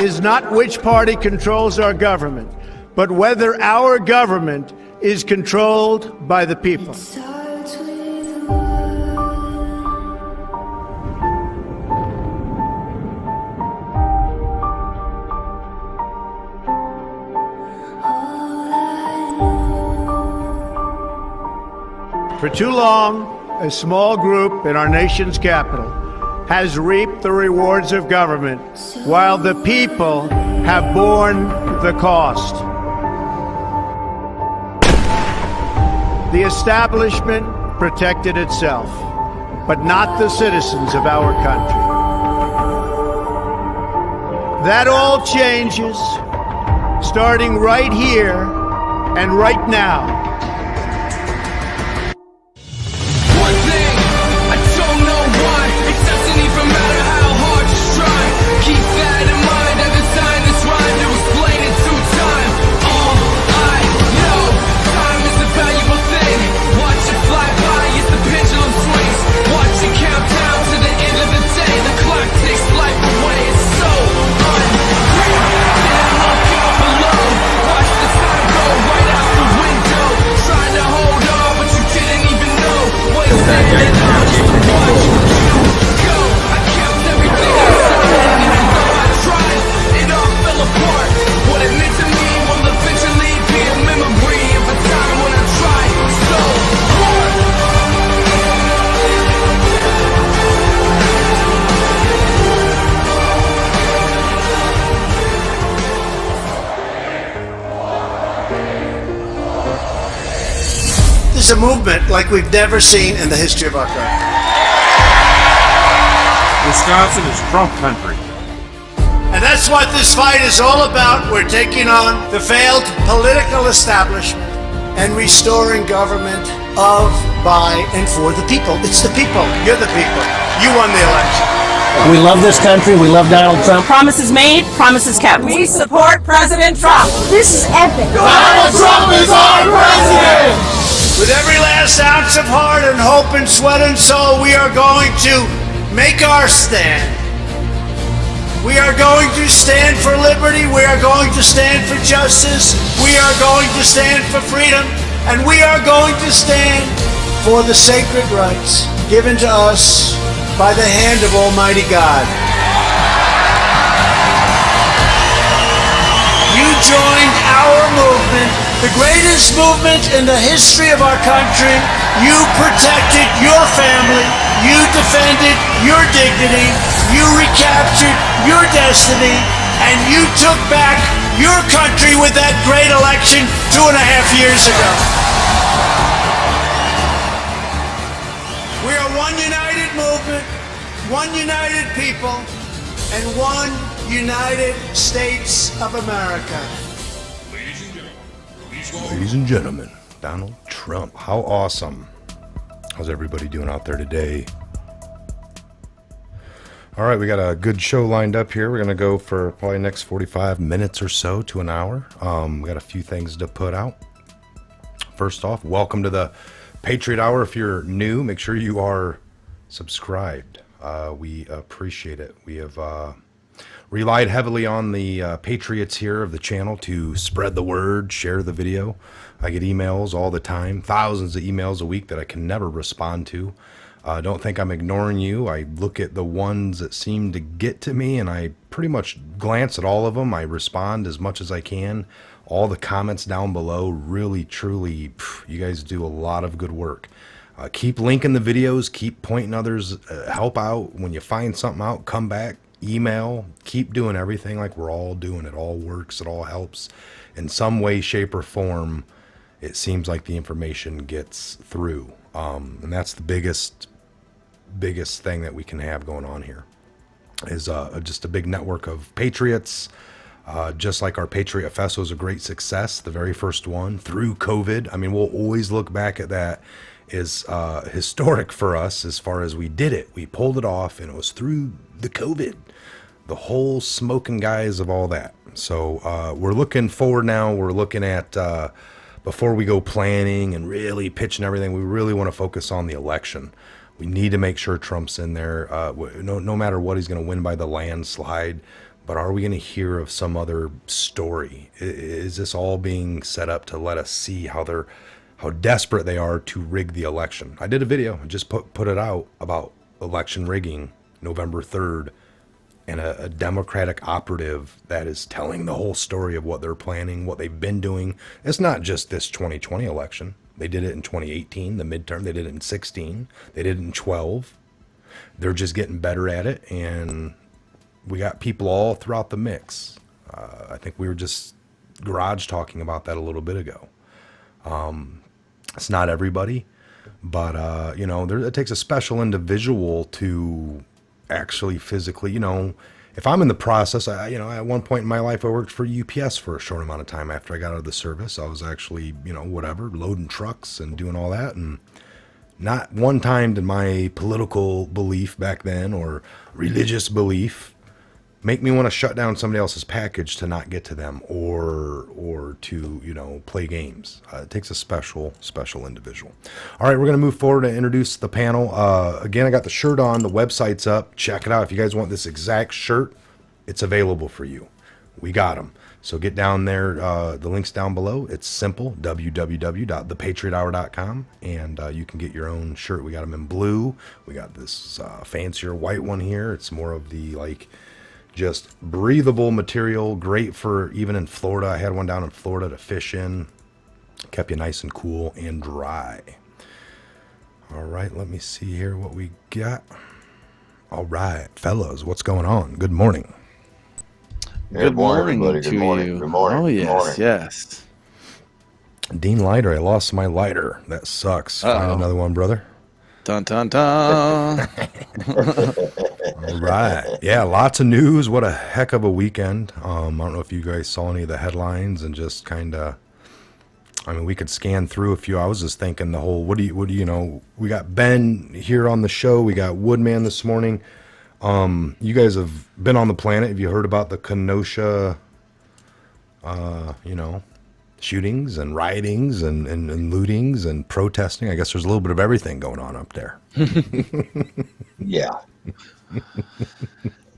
is not which party controls our government, but whether our government is controlled by the people. For too long, a small group in our nation's capital has reaped the rewards of government, while the people have borne the cost. The establishment protected itself, but not the citizens of our country. That all changes, starting right here and right now. A movement like we've never seen in the history of our country. Wisconsin is Trump country. And that's what this fight is all about. We're taking on the failed political establishment and restoring government of, by, and for the people. It's the people. You're the people. You won the election. We love this country. We love Donald Trump. Promises made, promises kept. We support President Trump. This is epic. Donald Trump is our president! With every last ounce of heart and hope and sweat and soul, we are going to make our stand. We are going to stand for liberty. We are going to stand for justice. We are going to stand for freedom. And we are going to stand for the sacred rights given to us by the hand of Almighty God. You joined our movement, the greatest movement in the history of our country. You protected your family. You defended your dignity. You recaptured your destiny. And you took back your country with that great election 2.5 years ago. We are one united movement, one united people, and one United States of America. Ladies and gentlemen, Donald Trump. How awesome. How's everybody doing out there today? All right, we got a good show lined up here. We're going to go for probably the next 45 minutes or so to an hour. We got a few things to put out. First off, welcome to the Patriot Hour. If you're new, make sure you are subscribed. We appreciate it. We have relied heavily on the Patriots here of the channel to spread the word, share the video. I get emails all the time, thousands of emails a week that I can never respond to. Don't think I'm ignoring you. I look at the ones that seem to get to me and I pretty much glance at all of them. I respond as much as I can. All the comments down below, really, truly, you guys do a lot of good work. Keep linking the videos, keep pointing others, help out. When you find something out, come back, email, keep doing everything like we're all doing. It all works, it all helps. In some way, shape, or form, it seems like the information gets through. And that's the biggest thing that we can have going on here is just a big network of patriots. Just like our Patriot Fest was a great success, the very first one through COVID. I mean, we'll always look back at that as historic for us as far as we did it. We pulled it off, and it was through the COVID, the whole smoking guys of all that. So we're looking forward now. We're looking at before we go planning and really pitching everything, we really want to focus on the election. We need to make sure Trump's in there. No matter what, he's going to win by the landslide. But are we going to hear of some other story? Is this all being set up to let us see how desperate they are to rig the election? I did a video, just put it out about election rigging November 3rd, and a Democratic operative that is telling the whole story of what they're planning, what they've been doing. It's not just this 2020 election. They did it in 2018, the midterm. They did it in 16. They did it in 12. They're just getting better at it, and we got people all throughout the mix. I think we were just garage talking about that a little bit ago. It's not everybody, but it takes a special individual to actually physically, if I'm in the process, at one point in my life, I worked for UPS for a short amount of time after I got out of the service. I was actually, loading trucks and doing all that. And not one time did my political belief back then or religious belief make me want to shut down somebody else's package to not get to them or to, play games. It takes a special individual. All right, we're going to move forward and introduce the panel. Again, I got the shirt on. The website's up. Check it out. If you guys want this exact shirt, it's available for you. We got them. So get down there. The link's down below. It's simple, www.thepatriothour.com, and you can get your own shirt. We got them in blue. We got this fancier white one here. It's more of the, just breathable material, great for even in Florida. I had one down in Florida to fish in. Kept you nice and cool and dry. All right, let me see here what we got. All right, fellas, what's going on? Good morning. Good morning to Good morning. you. Good morning. Oh, Good yes, morning. yes. Dean Lighter, I lost my lighter. That sucks. Find another one, brother. Dun, dun, dun. All right. Yeah, lots of news. What a heck of a weekend. I don't know if you guys saw any of the headlines and just kind of, we could scan through a few. I was just thinking the whole, what do you know? We got Ben here on the show. We got Woodman this morning. You guys have been on the planet. Have you heard about the Kenosha, shootings and riotings and lootings and protesting? I guess there's a little bit of everything going on up there. Yeah.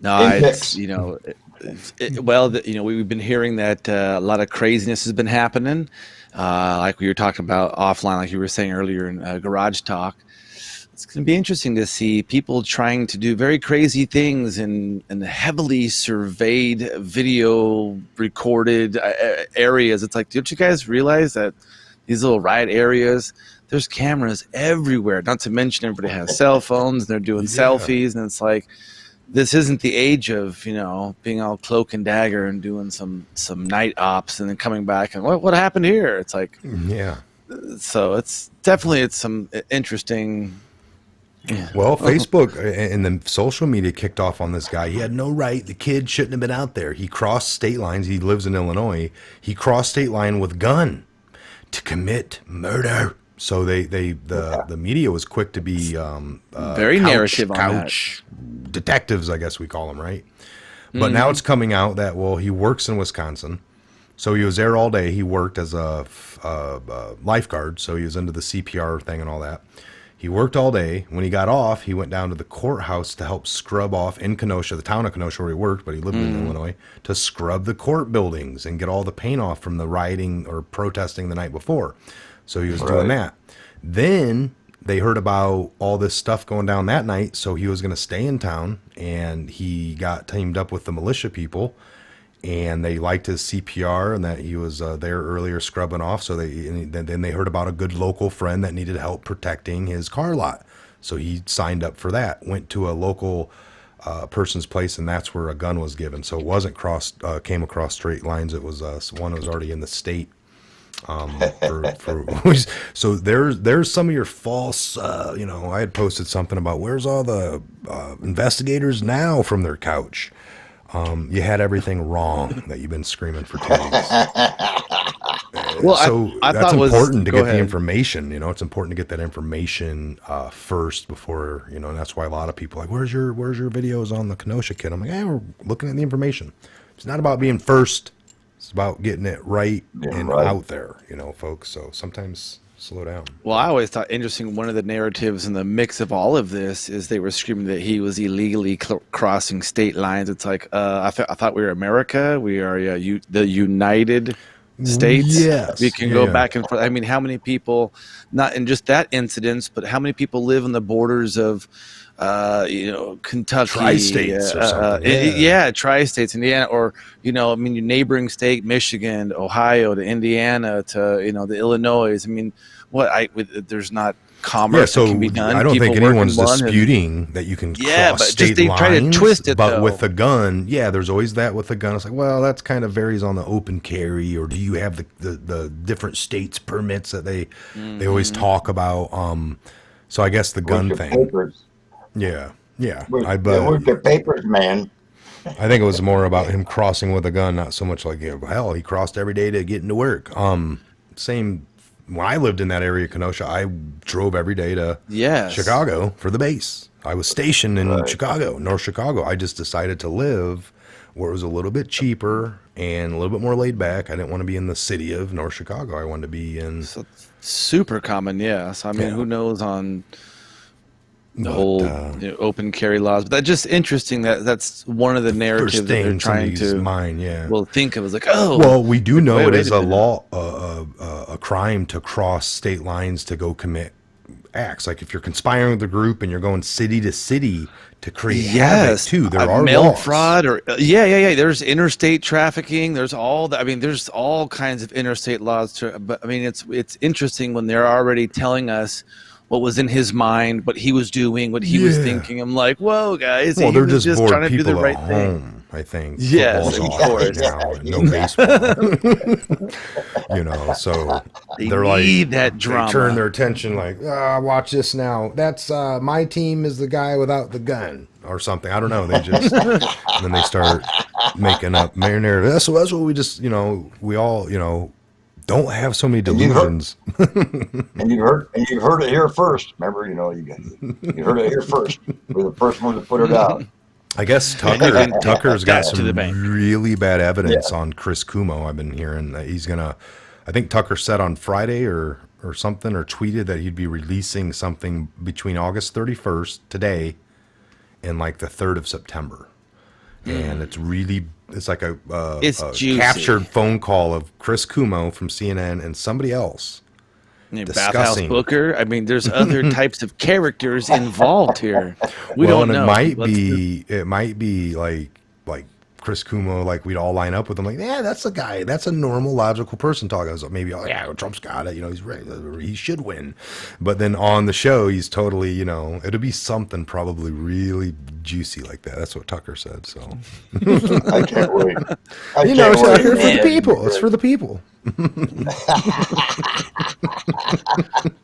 No, Index. we've been hearing that a lot of craziness has been happening. Like we were talking about offline, like you were saying earlier in Garage Talk. It's going to be interesting to see people trying to do very crazy things in heavily surveyed, video recorded areas. It's like, don't you guys realize that these little riot areas, there's cameras everywhere, not to mention everybody has cell phones and they're doing selfies. And it's like, this isn't the age of, being all cloak and dagger and doing some night ops and then coming back and what happened here? It's like, Yeah. So it's definitely some interesting. Yeah. Well, Facebook and the social media kicked off on this guy. He had no right. The kid shouldn't have been out there. He crossed state lines. He lives in Illinois. He crossed state line with gun to commit murder. So the media was quick to be Very narrative on couch detectives, I guess we call them, right? But now it's coming out that, he works in Wisconsin. So he was there all day. He worked as a lifeguard, so he was into the CPR thing and all that. He worked all day. When he got off, he went down to the courthouse to help scrub off in Kenosha, the town of Kenosha where he worked, but he lived in Illinois, to scrub the court buildings and get all the paint off from the rioting or protesting the night before. So he was doing that. Then they heard about all this stuff going down that night, so he was going to stay in town, and he got teamed up with the militia people, and they liked his CPR and that he was there earlier scrubbing off. So then they heard about a good local friend that needed help protecting his car lot. So he signed up for that, went to a local person's place, and that's where a gun was given. So it wasn't came across straight lines. It was one that was already in the state. So there's some of your false, I had posted something about where's all the investigators now from their couch. You had everything wrong that you've been screaming for 2 weeks. Well, so I that's thought important to go get ahead. the information. It's important to get that information first before, and that's why a lot of people are like, where's your videos on the Kenosha kid? I'm like, we're looking at the information. It's not about being first. It's about getting it right out there, folks. So sometimes Slow down. Well, I always thought interesting. One of the narratives in the mix of all of this is they were screaming that he was illegally crossing state lines. It's like I thought we were America. We are the United States. Yes. We can go back and forth. I mean, how many people, not in just that incident, but how many people live on the borders of, Kentucky, Tri-states or something. Tri-states, Indiana, or I mean, your neighboring state, Michigan, Ohio, to Indiana, to the Illinois. I mean, there's not commerce that can be done. I don't think People anyone's work in one disputing that you can cross but state just they lines. try to twist it, but though. with a gun, there's always that with a gun. It's like, well, that's kind of varies on the open carry, or do you have the different states permits that they always talk about. So I guess the gun thing. Papers. Yeah. With the papers, man. I think it was more about him crossing with a gun, not so much like, hell, he crossed every day to get into work. Same. When I lived in that area, Kenosha, I drove every day to Chicago for the base. I was stationed in Chicago, North Chicago. I just decided to live where it was a little bit cheaper and a little bit more laid back. I didn't want to be in the city of North Chicago. I wanted to be in... So super common, So, I mean, who knows on... the whole open carry laws, but that's just interesting. That's one of the narratives that they're trying to think of as like, well, we do know it is a law, a crime to cross state lines to go commit acts. Like if you're conspiring with the group and you're going city to city to create havoc too. There are mail laws. fraud or There's interstate trafficking. There's all that. I mean, there's all kinds of interstate laws. But I mean, it's interesting when they're already telling us what was in his mind, what he was doing, what he was thinking. I'm like, whoa, guys. Well, they're just bored trying to do people the right at thing. home, I think. Yes, Football's of off course. now, and no baseball. So they're need like, that drama. They turn their attention like, watch this now. That's my team is the guy without the gun or something. I don't know. They just, and then they start making up narrative. So that's what we just, we all, don't have so many delusions. And you've heard it here first. Remember, you heard it here first. We're the first one to put it out. I guess Tucker's got some really bad evidence on Chris Cuomo. I've been hearing that he's gonna. I think Tucker said on Friday or something, or tweeted that he'd be releasing something between August 31st today and like the 3rd of September. And it's like a captured phone call of Chris Cuomo from CNN and somebody else Bathhouse Booker. I mean, there's other types of characters involved here. We don't know. It might be like Chris Cuomo, like we'd all line up with him, like, that's a guy, that's a normal, logical person talking. I was like, maybe, Trump's got it, he's ready, he should win. But then on the show, he's totally, it'll be something probably really juicy like that. That's what Tucker said. So I can't wait. It's here for the people. It's for the people.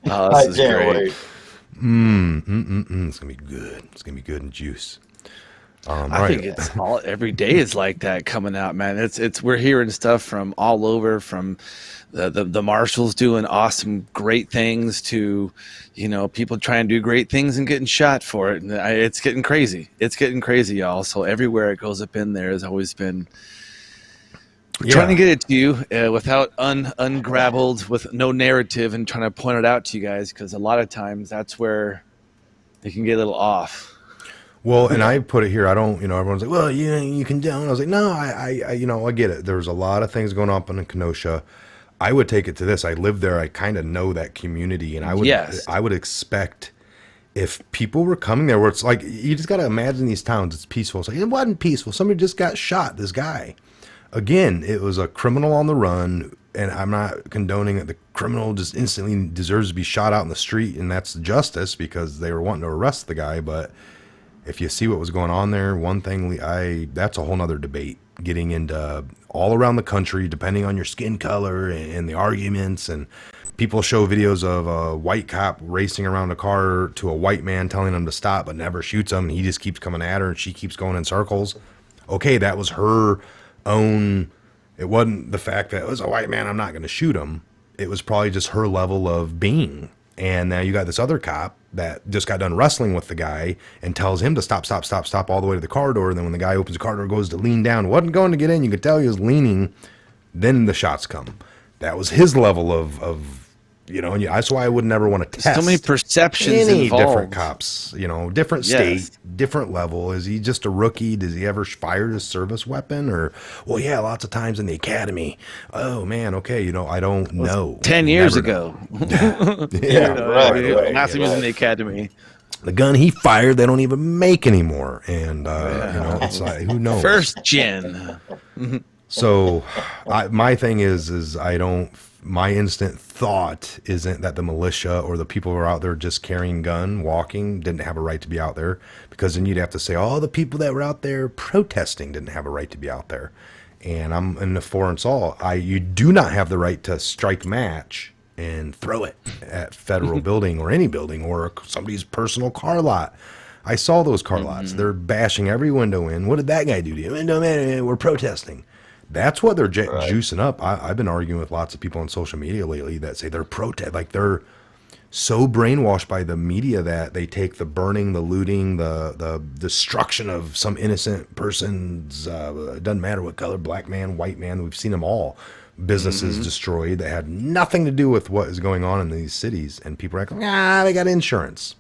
This is great. It's gonna be good. It's gonna be good and juice. I think it's every day is like that coming out, man. It's we're hearing stuff from all over, from the marshals doing awesome, great things to, people trying to do great things and getting shot for it. And it's getting crazy. It's getting crazy, y'all. So everywhere it goes up in there has always been trying to get it to you without ungraveled, with no narrative, and trying to point it out to you guys, because a lot of times that's where they can get a little off. Well, and I put it here. I don't, everyone's like, well, you condone. I was like, no, I get it. There's a lot of things going on up in Kenosha. I would take it to this. I live there. I kind of know that community, and I would expect if people were coming there, where it's like, you just got to imagine these towns. It's peaceful. It's like, it wasn't peaceful. Somebody just got shot. This guy, again, it was a criminal on the run, and I'm not condoning that the criminal just instantly deserves to be shot out in the street, and that's justice because they were wanting to arrest the guy, but. If you see what was going on there, one thing that's a whole nother debate, getting into all around the country, depending on your skin color and the arguments. And people show videos of a white cop racing around a car to a white man telling him to stop, but never shoots him. And he just keeps coming at her and she keeps going in circles. Okay, that was her own. It wasn't the fact that it was a white man, I'm not going to shoot him. It was probably just her level of being. And now you got this other cop that just got done wrestling with the guy and tells him to stop all the way to the car door. And then when the guy opens the car door, goes to lean down, wasn't going to get in. You could tell he was leaning. Then the shots come. That was his level of And that's why I would never want to test so many perceptions any involved. different cops, different state, different level. Is he just a rookie? Does he ever fire his service weapon? Or, well, yeah, lots of times in the academy. Oh, man, okay, I don't know. 10 years ago. Right. Last time he was in the academy. The gun he fired, they don't even make anymore. And, it's like, who knows? First gen. So my thing is my instant thought isn't that the militia or the people who are out there just carrying gun, walking, didn't have a right to be out there, because then you'd have to say all the people that were out there protesting didn't have a right to be out there. And I'm in the foreign all. You do not have the right to strike match and throw it at federal building or any building or somebody's personal car lot. I saw those car lots. They're bashing every window in. What did that guy do to you? No, man, we're protesting. That's what they're juicing up. I've been arguing with lots of people on social media lately that say they're like they're so brainwashed by the media that they take the burning, the looting, the destruction of some innocent person's, it doesn't matter what color, black man, white man, we've seen them all, businesses destroyed that had nothing to do with what is going on in these cities. And people are like, they got insurance.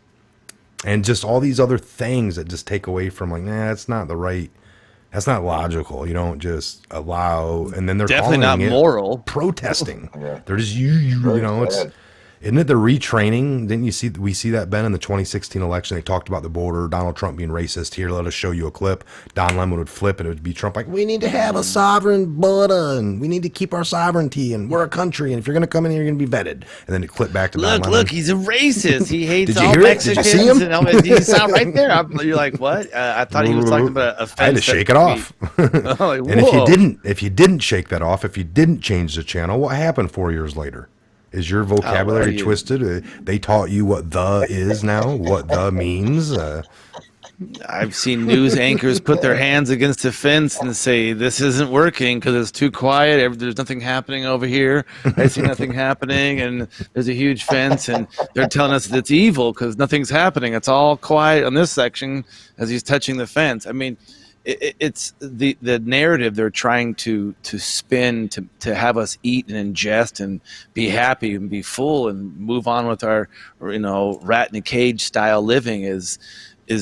And just all these other things that just take away from that's not the right. That's not logical. You don't just allow, and then they're definitely calling not it moral protesting. Yeah. They're just isn't it the retraining? Didn't you see? We see that, Ben, in the 2016 election. They talked about the border, Donald Trump being racist. Here, let us show you a clip. Don Lemon would flip, and it would be Trump like, "We need to have a sovereign border, and we need to keep our sovereignty, and we're a country, and if you're going to come in here, you're going to be vetted." And then it clipped back to Don Lemon. Look, he's a racist. He hates Did you all hear it? Did you Mexicans. see him? And you saw right there. You're like, what? I thought he was talking about a fence. I had to shake it off. Like, And if you didn't shake that off, if you didn't change the channel, what happened 4 years later? Is your vocabulary twisted? They taught you what the is now, what the means. I've seen news anchors put their hands against a fence and say, this isn't working because it's too quiet. There's nothing happening over here. I see nothing happening. And there's a huge fence. And they're telling us that it's evil because nothing's happening. It's all quiet on this section as he's touching the fence. I mean, it's the narrative they're trying to spin to have us eat and ingest and be happy and be full and move on with our rat in a cage style living is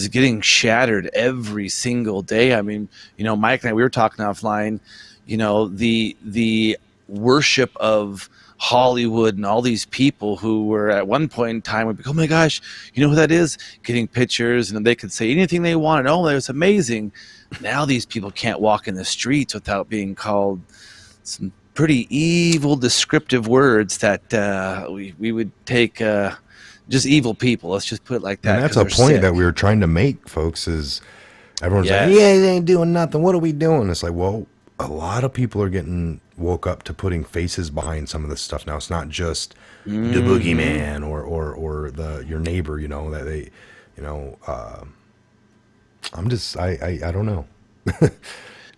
getting shattered every single day. I mean, Mike and I, we were talking offline, the worship of Hollywood and all these people who were at one point in time would be, oh my gosh, you know who that is? Getting pictures, and they could say anything they wanted. Oh, that was amazing. Now these people can't walk in the streets without being called some pretty evil, descriptive words that we would take just evil people. Let's just put it like that. And that's a point that we were trying to make, folks, is everyone's like, yeah, they ain't doing nothing. What are we doing? It's like, well, a lot of people are getting woke up to putting faces behind some of this stuff now. It's not just the boogeyman or your neighbor, that they, I don't know.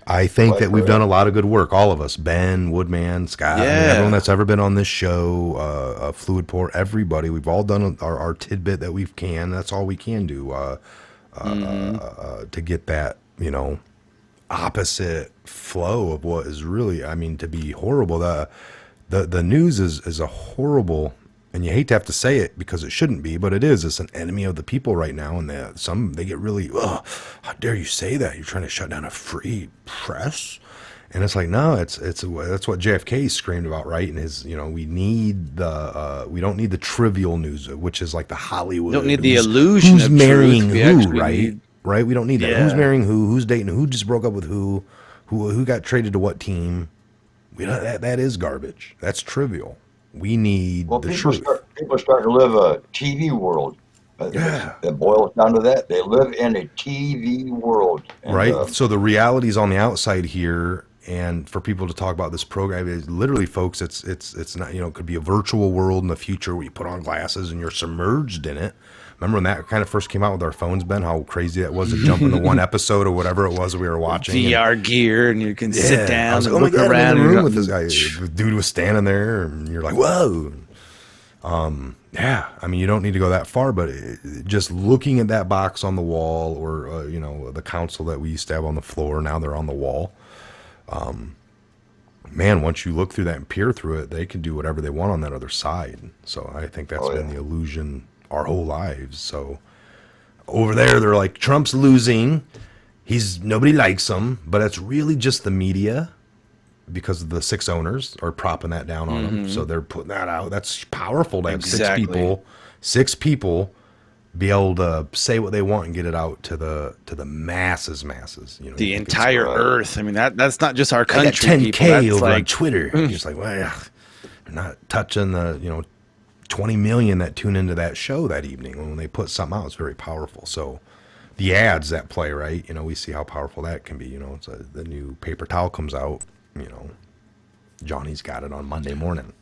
I think that we've done a lot of good work, all of us, Ben, Woodman, Scott, everyone that's ever been on this show, Fluid Pour, everybody. We've all done our tidbit that we can. That's all we can do to get that, opposite flow of what is really, to be horrible. The news is a horrible, and you hate to have to say it because it shouldn't be, but it is. It's an enemy of the people right now, and they get really, how dare you say that? You're trying to shut down a free press? And it's like, no, that's what JFK screamed about, right? And his, we don't need the trivial news, which is like the Hollywood. We don't need the illusion who's of marrying truth. who, right? Right? We don't need that. Who's marrying who? Who's dating who? Just broke up with who got traded to what team? That is garbage. That's trivial. We need the truth. People are starting to live a TV world. It boils down to that. They live in a TV world. And, right? So the reality's on the outside here, and for people to talk about this program, is literally, folks, it's not, it could be a virtual world in the future where you put on glasses and you're submerged in it. Remember when that kind of first came out with our phones, Ben, how crazy that was to jump into one episode or whatever it was we were watching. VR gear, and you can sit down and look around. I'm in the room with this guy. The dude was standing there, and you're like, whoa. You don't need to go that far, but just looking at that box on the wall, or the console that we used to have on the floor, now they're on the wall. man, once you look through that and peer through it, they can do whatever they want on that other side. So I think that's been the illusion our whole lives. So over there, they're like, Trump's losing. Nobody likes him, but it's really just the media, because of the 6 owners are propping that down on him. So they're putting that out. That's powerful to have six people be able to say what they want and get it out to the masses. You know, the entire earth. I mean, that's not just our country. I got 10K over on like, Twitter. Just like, well, they're not touching the 20 million that tune into that show that evening. When they put something out, it's very powerful. So the ads that play, right? We see how powerful that can be. It's the new paper towel comes out. Johnny's got it on Monday morning.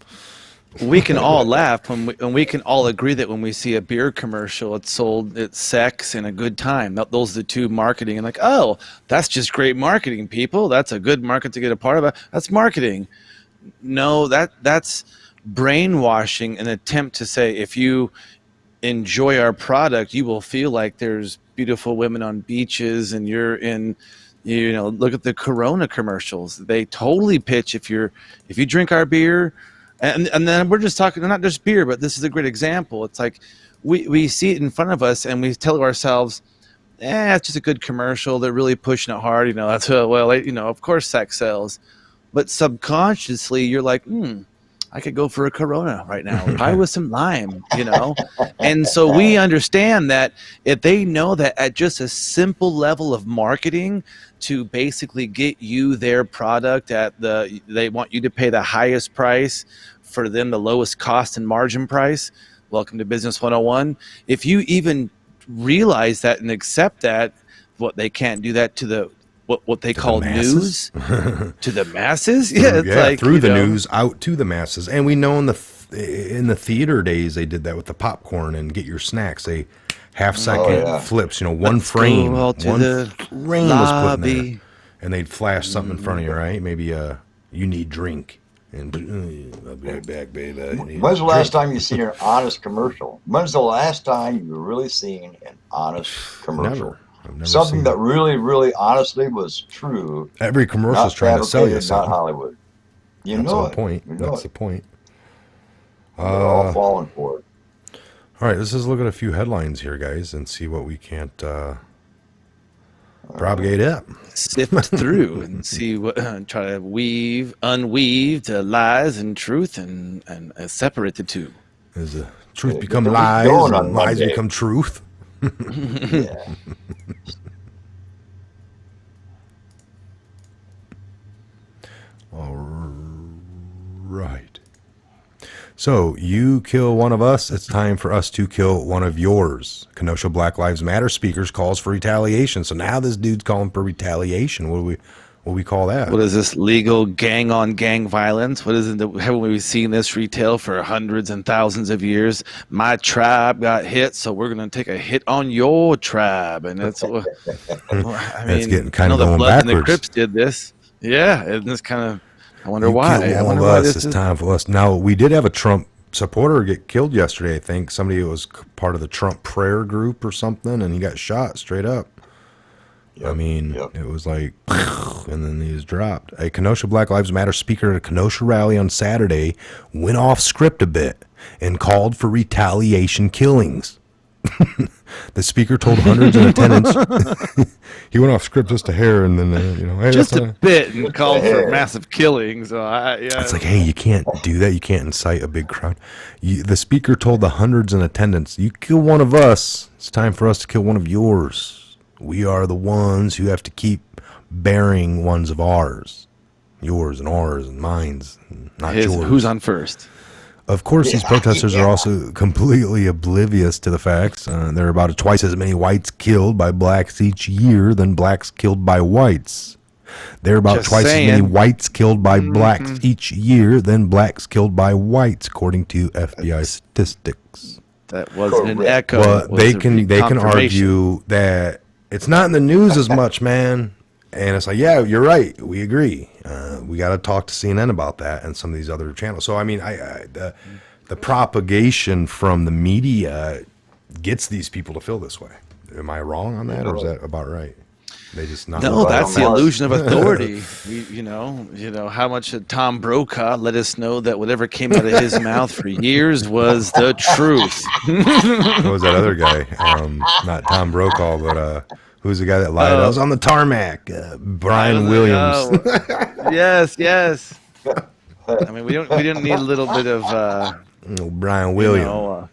We can all laugh and we can all agree that when we see a beer commercial, it's sex and a good time. Those are the two marketing, and like, oh, that's just great marketing, people. That's a good market to get a part of. That's marketing. No, that's brainwashing, an attempt to say, if you enjoy our product, you will feel like there's beautiful women on beaches and you're in. Look at the Corona commercials. They totally pitch if you drink our beer, and then we're just talking not just beer, but this is a great example. It's like we see it in front of us and we tell ourselves, it's just a good commercial. They're really pushing it hard. That's of course sex sells, but subconsciously you're like, I could go for a Corona right now, probably with some lime, And so we understand that if they know that at just a simple level of marketing to basically get you their product they want you to pay the highest price, for them the lowest cost and margin price. Welcome to Business 101. If you even realize that and accept that, what they can't do that to what they call news to the masses. Through the news out to the masses. And we know in the theater days they did that with the popcorn and get your snacks. They half-second flips, one frame. One frame was put in there. And they'd flash something in front of you, right? Maybe you need drink. And I'll be right back, baby. When's the last time you seen an honest commercial? When's the last time you really seen an honest commercial? Never Something that really, really honestly was true. Every commercial is trying to sell you something. Not Hollywood. That's the point. That's the point. We're all falling for it. All right, let's just look at a few headlines here, guys, and see what we can't propagate up. Sift through and see what, try to unweave the lies and truth and separate the two. Does the truth become lies and lies become truth? Yeah. All right. So you kill one of us, it's time for us to kill one of yours. Kenosha Black Lives Matter speakers calls for retaliation. So now this dude's calling for retaliation. What do we call that? What is this, legal gang on gang violence? What is it? Haven't we seen this retail for hundreds and thousands of years? My tribe got hit, so we're going to take a hit on your tribe. And that's it's getting kind of going the Bloods backwards. And the Crips did this. Yeah, and this kind of, I wonder why. I wonder why it's time for us. Now, we did have a Trump supporter get killed yesterday, I think. Somebody who was part of the Trump prayer group or something, and he got shot straight up. Yep, It was like, and then he was dropped. A Kenosha Black Lives Matter speaker at a Kenosha rally on Saturday went off script a bit and called for retaliation killings. The speaker told hundreds in attendance. He went off script just a hair, and then hey, just a bit, and called for massive killings. So it's like, hey, you can't do that. You can't incite a big crowd. The speaker told the hundreds in attendance, "You kill one of us, it's time for us to kill one of yours. We are the ones who have to keep bearing ones of ours, yours and ours and mine's, not yours." Who's on first? Of course, these protesters are also completely oblivious to the facts. There are about twice as many whites killed by blacks each year than blacks killed by whites. There are about twice as many whites killed by blacks each year than blacks killed by whites, according to FBI statistics. That wasn't an echo. Well, they can argue that it's not in the news as much, man. And it's like, yeah, you're right. We agree. We got to talk to CNN about that and some of these other channels. So, I mean, the propagation from the media gets these people to feel this way. Am I wrong on that, or is that about right? They just not. No, Right that's on the Mars. illusion of authority. You know how much Tom Brokaw let us know that whatever came out of his mouth for years was the truth. What was that other guy? Not Tom Brokaw, but who's the guy that lied? I was on the tarmac. Brian Williams. Yes, yes. I mean, we didn't need a little bit of Brian Williams.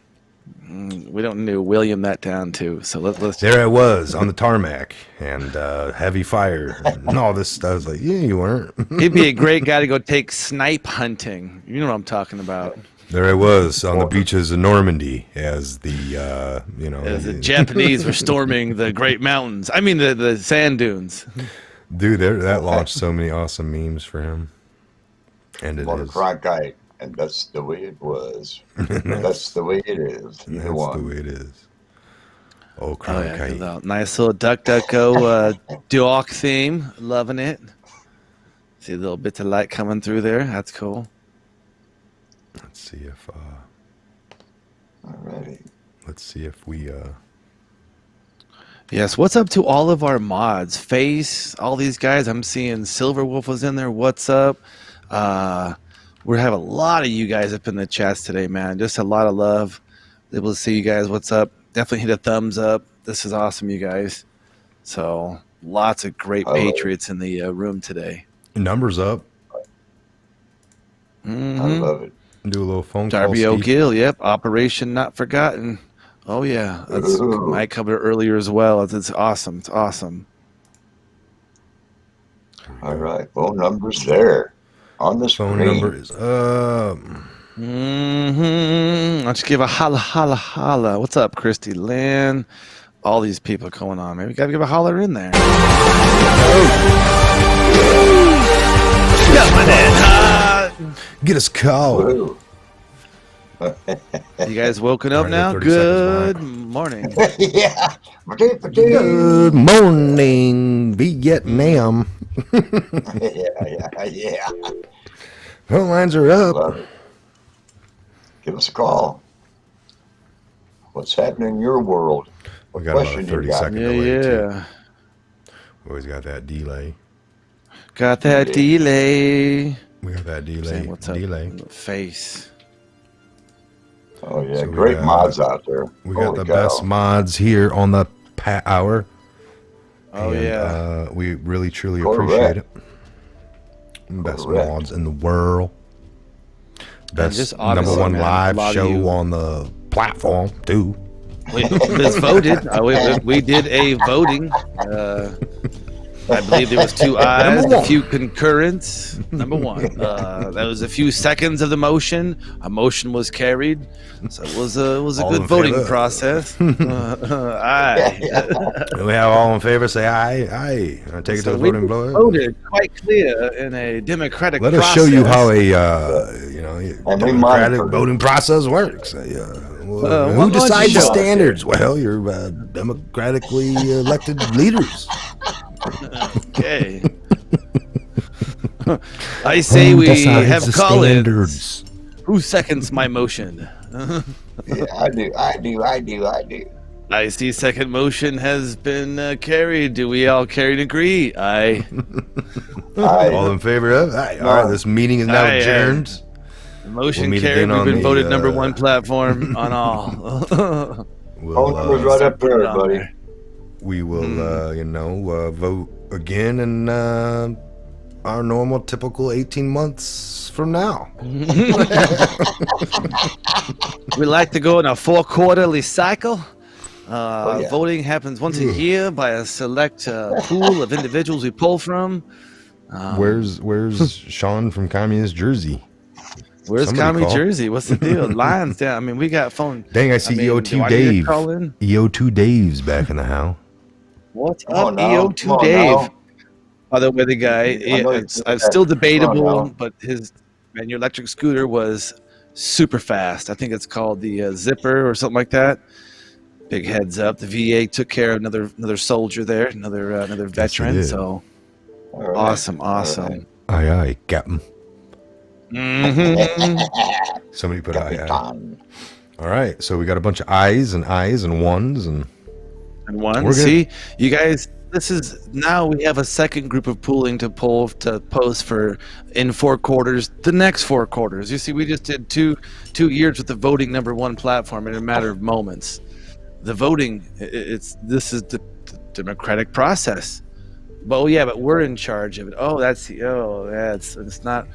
We don't need to William that down too. So let's. There I was on the tarmac and heavy fire and all this stuff. I was like, yeah, you weren't. He'd be a great guy to go take snipe hunting. You know what I'm talking about. There I was on the beaches of Normandy as the As the Japanese were storming the Great Mountains. I mean the sand dunes. dude. That launched so many awesome memes for him. And it On a is. Cronkite, and that's the way it was. That's the way it is. That's Either the one. way it is. Oh, Oh yeah, Cronkite. nice little DuckDuckGo dog theme. Loving it. See a little bits of light coming through there. That's cool. Let's see if Alrighty. we Yes, what's up to all of our mods? Face, all these guys. I'm seeing Silverwolf was in there. What's up? We have a lot of you guys up in the chats today, man. Just a lot of love. Able to see you guys. What's up? Definitely hit a thumbs up. This is awesome, you guys. So lots of great Patriots in the room today. numbers up. I love it. Do a little phone call. Darby Steve. O'Gill, yep. Operation Not Forgotten. Oh yeah, that's Ooh. I covered it earlier as well. It's awesome. It's awesome. All right. Phone number's there on the Phone screen. number is Let's give a holla, holla, holla. What's up, Christy Lynn? All these people going on. Maybe we gotta give a holler in there. get us called. Woo. You guys woken up Alright, now? 30 seconds, Good morning. Yeah. Good morning, Vietnam. Yeah. Phone lines are up. Love it. Give us a call. What's happening in your world? We What got about a question you 30 got? second Yeah, delay too. yeah. Always got that delay. Got that Yeah. delay. We got that delay. Saying what's up delay. in the face. Oh yeah, So we great got- mods out there. We got Holy the cow. best mods here on the hour. Oh and, yeah. We really truly Correct. appreciate it. Best Correct. mods in the world. Best just number honestly, one man, a live lot of show you- on the platform too. We just voted. We did a voting. I believe there was 2 ayes, a few concurrents. Number one. That was a few seconds of the motion. A motion was carried. So it was a All good in voting favor. process. Aye. We have all in favor. Say aye, aye. Take it to So the we voting board. voted quite clear in a democratic Let us process. show you how a And we democratic monitor. voting process works. Who why don't you decides the show us? standards? Well, you're democratically elected leaders. Okay. I say we decides have the call-ins. standards? Who seconds my motion? Yeah, I do. I see second motion has been carried. Do we all carry and agree? Aye. All in favor of? Aye. All right, this meeting is now Aye, aye. adjourned. Motion meet carried. again We've on been the, voted number one platform on all. We'll, Phone number's right up Put it there, on buddy. there. we will vote again in our normal, typical 18 months from now. We like to go in a 4-quarterly cycle. yeah. Voting happens once a year by a select pool of individuals we pull from. Where's Sean from Communist Jersey? Where's Somebody Commie call. Jersey? What's the deal? Lions down. I mean, we got phone. Dang, I see do EO2 I need to Dave. call in? EO2 Dave's back in the house. What's Come on up, now. EO2 Come on Dave? now. By the way, the guy, I know it's you did still that. debatable, Come on now. but his your electric scooter was super fast. I think it's called the Zipper or something like that. Big heads up. The VA took care of another soldier there, another veteran. did. So All right. awesome. All right. Aye, aye, Captain. Mhm. Somebody put aye, aye. Capitan. All right, so we got a bunch of ayes and ones and And one, We're good. see, you guys, this is now we have a second group of pooling to post for in 4 quarters, the next 4 quarters. You see, we just did two years with the voting #1 platform in a matter of moments. The voting, this is the democratic process. Well, yeah, but we're in charge of it. Oh, it's not.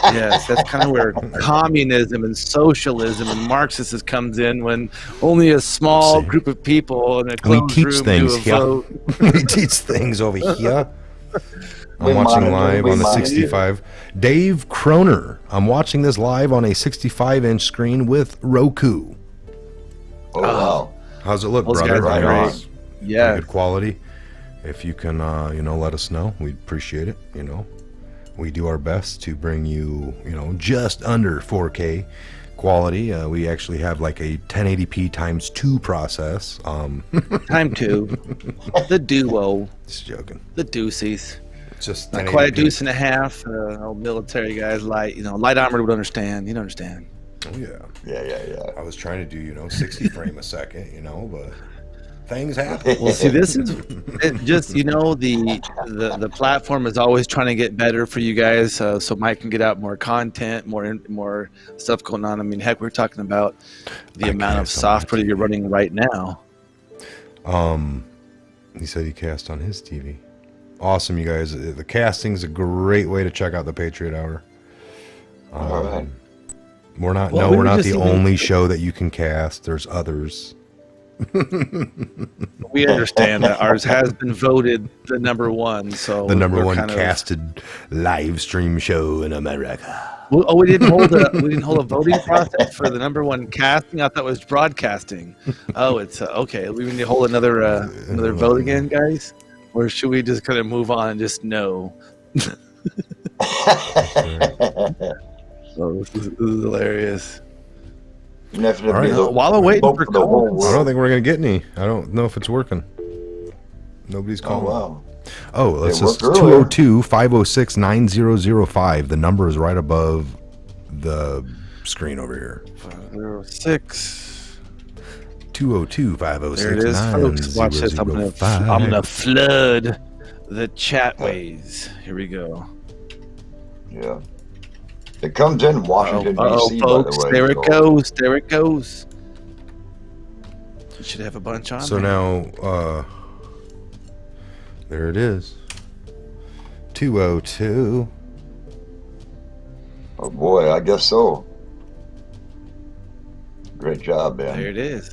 Yes, that's kind of where communism and socialism and Marxism comes in, when only a small group of people in a closed room do a vote. We teach things over here. I'm watching live on the 65. Dave Croner. I'm watching this live on a 65-inch screen with Roku. Oh, wow. How's it look, Those brother? guys are Right great. Yeah. Good quality. If you can, let us know. We'd appreciate it. We do our best to bring you, just under 4K quality. We actually have like a 1080p times 2 process. Time 2. The duo. Just joking. The deuces. It's just Not quite a deuce and a half. Old military guys, light armored would understand. You'd understand. Oh, yeah. Yeah. I was trying to do, 60 frame a second, but things happen. Well, see, this is just the platform is always trying to get better for you guys, so Mike can get out more content, more stuff going on. I mean, heck, we're talking about the amount of software that you're running right now. He said he cast on his TV. Awesome, you guys. The casting's a great way to check out the Patriot Hour. All right. We're not Well, the only show that you can cast. There's others. We understand that ours has been voted the #1, so The number we're one kind of- casted live stream show in America. Oh, we didn't hold a voting process for the #1 casting. I thought it was broadcasting. Oh, it's okay. We need to hold another vote again, guys, or should we just kind of move on and just know? Oh, this is hilarious. Definitely. All right. While I'm waiting for the whole calls. I world. don't think we're gonna get any. I don't know if it's working. Nobody's Oh, calling. wow. Oh, let's It just worked earlier. 202-506-9005. The number is right above the screen over here. 6. 202-506-9005. There it is, folks. Watch this. I'm gonna flood the chatways. Here we go. Yeah. It comes in Washington, D.C., by folks. the way. There it so- goes. There it goes. You should have a bunch on. So there. now, there it is. 202. Oh, boy, I guess so. Great job, There Ben. it is.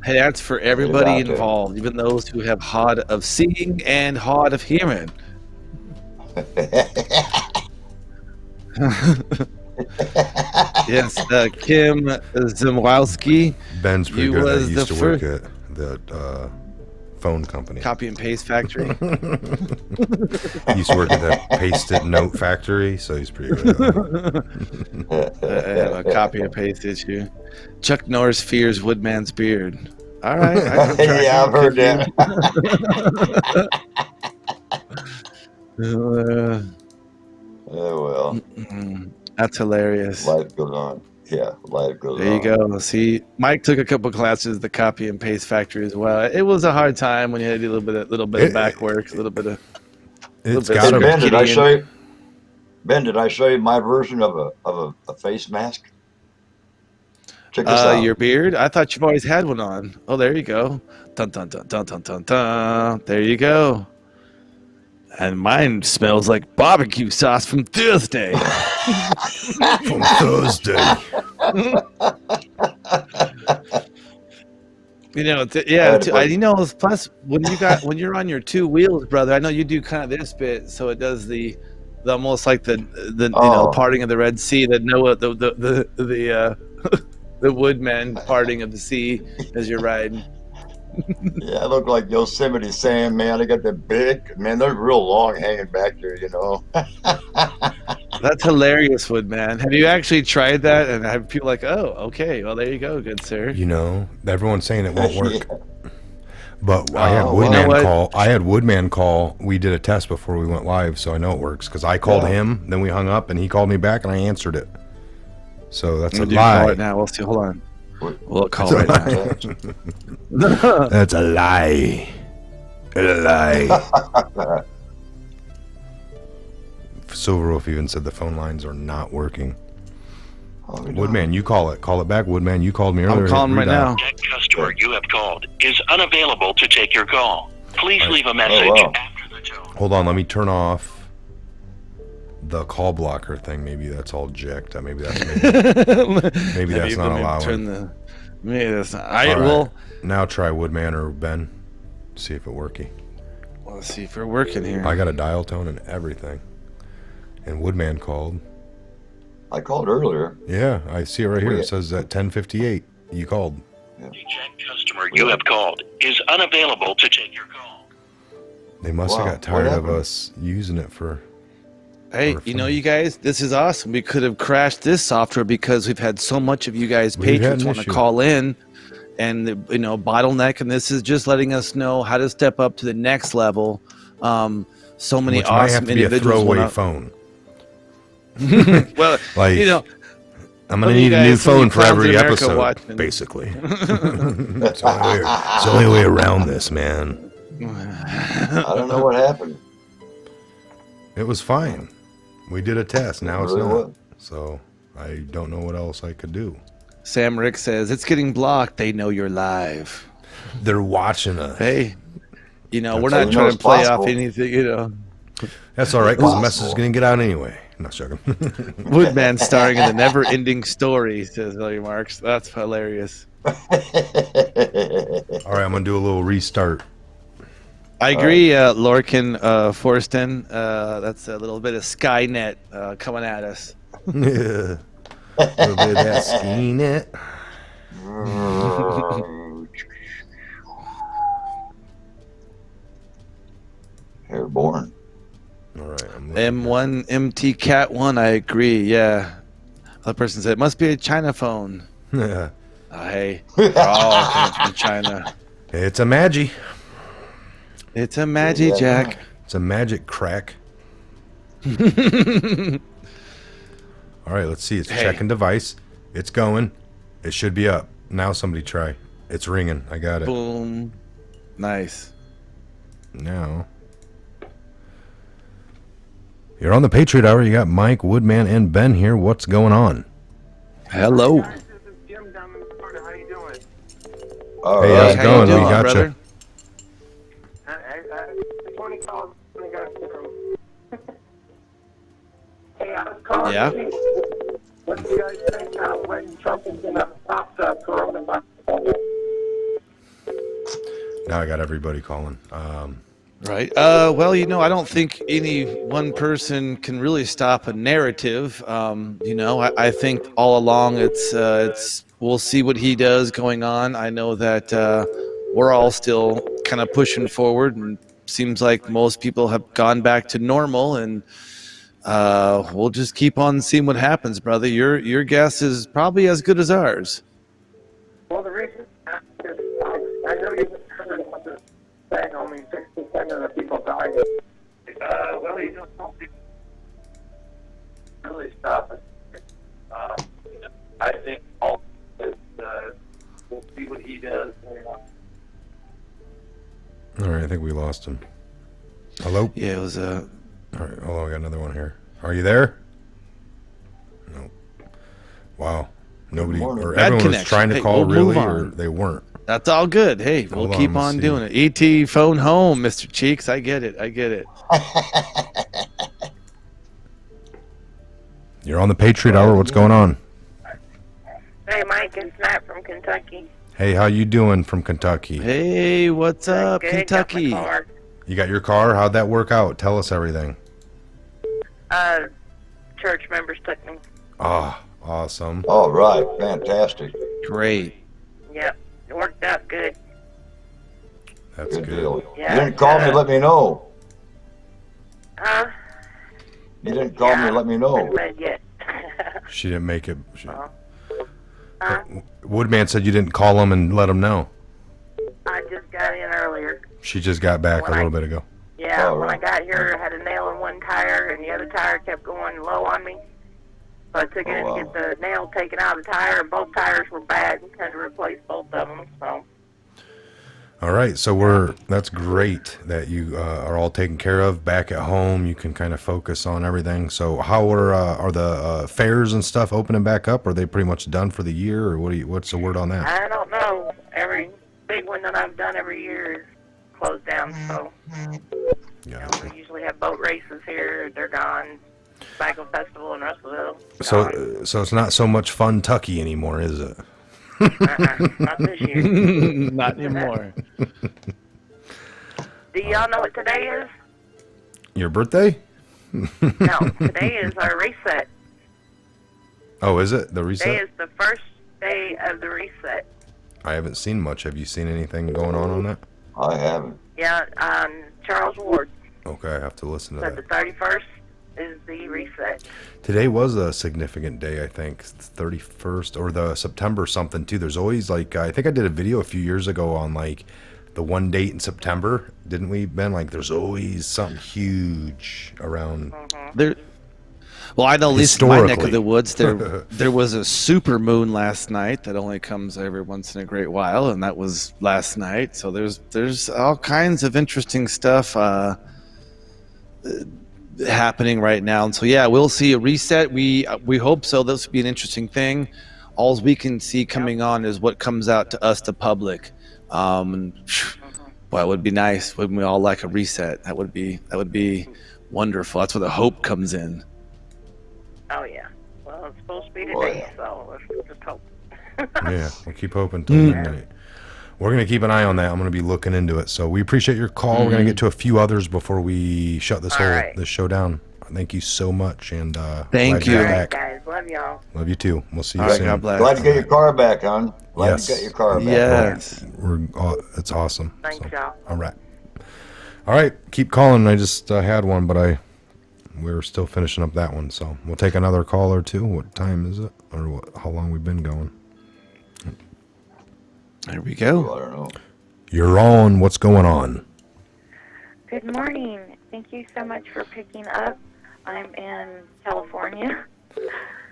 Hey, that's for everybody out there. involved, even those who have hard of seeing and hard of hearing. Yes, Kim Zimwowski, Ben's pretty You good. I was used the to work at the phone company. copy and paste factory. Used to work at the paste-it note factory, so he's pretty good. At that. I have a copy and paste issue. Chuck Norris fears Woodman's beard. All right. I'm tracking. Yeah, I've heard that. Oh, well. That's hilarious. Life goes on. Yeah, life goes on. There you go. See, Mike took a couple classes at the copy and paste factory as well. It was a hard time when you had to do a little bit of back work, a little bit of. It's bit got of to Ben, be. did I Gideon. show you? Ben, did I show you my version of a face mask? Check this out. Your beard? I thought you've always had one on. Oh, there you go. Dun dun dun dun dun dun dun. There you go. And mine smells like barbecue sauce from Thursday. From Thursday. Plus when you're on your 2 wheels, brother. I know you do kind of this bit, so it does the almost like the parting of the Red Sea, the Noah, the Woodman parting of the sea as you're riding. Yeah, I look like Yosemite Sam, man. I got the big, man, they're real long hanging back there, you know. That's hilarious, Woodman. Have you actually tried that? And have people like, oh, okay, well, there you go, good sir. Everyone's saying it won't work. Yeah. But I had Oh, Woodman you know what? call. I had Woodman call. We did a test before we went live, so I know it works. Because I called him, then we hung up, and he called me back, and I answered it. So that's a We'll call lie. it now. We'll see. Hold on. We'll call right now. That's a lie. Lie. Silverwolf even said the phone lines are not working. Woodman, you call it. Call it back. Woodman, you called me earlier. I'm calling right now. That customer you have called is unavailable to take your call. Please leave a message after the tone. Hold on, let me turn off the call blocker thing. Maybe that's all jacked. Maybe that's maybe that's not allowing. Maybe that's not. All right. Well, now try Woodman or Ben. See if it working. Let's see if we're working here. I got a dial tone and everything. And Woodman called. I called earlier. Yeah, I see it right here. It says at 10:58 you called. The customer you have called is unavailable to take your call. They must have got tired of us using it for. Hey, you know, you guys, this is awesome. We could have crashed this software because we've had so much of you guys, patrons, want to call in and, you know, bottleneck. And this is just letting us know how to step up to the next level. So many Which awesome might have to be a individuals. throwaway phone. Well, like, you know, I'm going to need a new phone for every episode, watching. basically. It's the only way around this, man. I don't know what happened. It was fine. We did a test. Now it's Really not. was. So I don't know what else I could do. Sam Rick says, it's getting blocked. They know you're live. They're watching us. Hey, you know, we're That's not trying to play possible. off anything, you know. That's all right, because the message is going to get out anyway. I'm not joking. Woodman starring in the never-ending story, says William Marks. That's hilarious. All right, I'm going to do a little restart. I agree, Lorcan Forston. That's a little bit of Skynet coming at us. Yeah. A little bit of that Skynet. Airborne. All right. M1 MT Cat 1, I agree, yeah. Other person said, it must be a China phone. Yeah. Hey, they're all coming from China. It's a Magi. It's a Magic Jack. It's a magic crack. All right, let's see. It's checking device. It's going. It should be up. Now somebody try. It's ringing. I got it. Boom. Nice. Now. You're on the Patriot Hour. You got Mike, Woodman, and Ben here. What's going on? Hello. This is Jim down in Florida. How you doing? All Hey, right. how's it How you going? doing, We got brother? you. 20 calls I got through. Hey, I was calling Yeah. to see what do you guys think when Trump is going to stop the coronavirus? Now I got everybody calling. Right. Well, you know, I don't think any one person can really stop a narrative. You know, I think all along it's we'll see what he does going on. I know that we're all still kind of pushing forward, and seems like most people have gone back to normal, and we'll just keep on seeing what happens, brother. Your guess is probably as good as ours. Well, the reason is I know you've heard what they're saying only 6% of the people died. Well, you don't really stop it. I think all is we'll see what he does. All right, I think we lost him. Hello? Yeah, it was All right, hold on, we got another one here. Are you there? No. Wow. Nobody, or Bad everyone was connection. trying to Hey, call we'll move really, or on. they weren't. That's all good. Hey, we'll Hold on, keep let's on see. doing it. ET phone home, Mr. Cheeks. I get it. You're on the Patriot Hour. What's going on? Hey, Mike, it's Matt from Kentucky. Hey, how you doing from Kentucky? Hey, what's up, Good, Kentucky? got my car. You got your car? How'd that work out? Tell us everything. Church members took me. Ah, awesome. All right. Fantastic. Great. Yep, it worked out good. That's Good good. deal. Yeah, You didn't call me. Let me know. Huh? You didn't call me. Let me know. Haven't read yet. She didn't make it. Huh? Woodman said you didn't call him and let him know. I just got in earlier. She just got back a When I- little bit ago. Yeah, All when I right. got here, I had a nail in one tire, and the other tire kept going low on me. So I took it in Oh, to get the nail taken out of the tire, and both tires were bad, and had to replace both of them. So All right, so that's great that you are all taken care of back at home. You can kind of focus on everything. So how are the fairs and stuff opening back up? Are they pretty much done for the year, or what's the word on that? I don't know. Every big one that I've done every year is closed down. So we usually have boat races here. They're gone. Tobacco Festival in Russellville. So it's not so much fun Tucky anymore, is it? Not this year. Not anymore. Do y'all know what today is? Your birthday? No, today is our reset. Oh, is it the reset? Today is the first day of the reset. I haven't seen much. Have you seen anything going on that? I haven't. Yeah, Charles Ward Okay, I have to listen to said that. the 31st is the reset. Today was a significant day, I think. It's 31st or the September something too. There's always like I think I did a video a few years ago on like the one date in September, didn't we, Ben? Like there's always something huge around. There. Well, I know at least in my neck of the woods there was a super moon last night that only comes every once in a great while, and that was last night. So there's all kinds of interesting stuff happening right now, and so yeah, we'll see a reset. We hope so. This will be an interesting thing. All we can see coming on is what comes out to us, the public. Well, it would be nice. Wouldn't we all like a reset? That would be wonderful. That's where the hope comes in. Oh yeah. Well, it's supposed to be today, so let's just hope. Yeah, we'll keep hoping till midnight. We're going to keep an eye on that. I'm going to be looking into it. So we appreciate your call. We're going to get to a few others before we shut this this show down. Thank you so much, and thank you. All right, guys. Love y'all. Love you too. We'll see you All right, soon. God bless. Glad to get your car back, hon. Glad Yes. to get your car back. Yes. It's awesome. Thanks, y'all. All right. All right. Keep calling. I just had one, but we're still finishing up that one. So we'll take another call or two. What time is it? Or how long we've been going? There we go. I don't know. You're on. What's going on? Good morning. Thank you so much for picking up. I'm in California.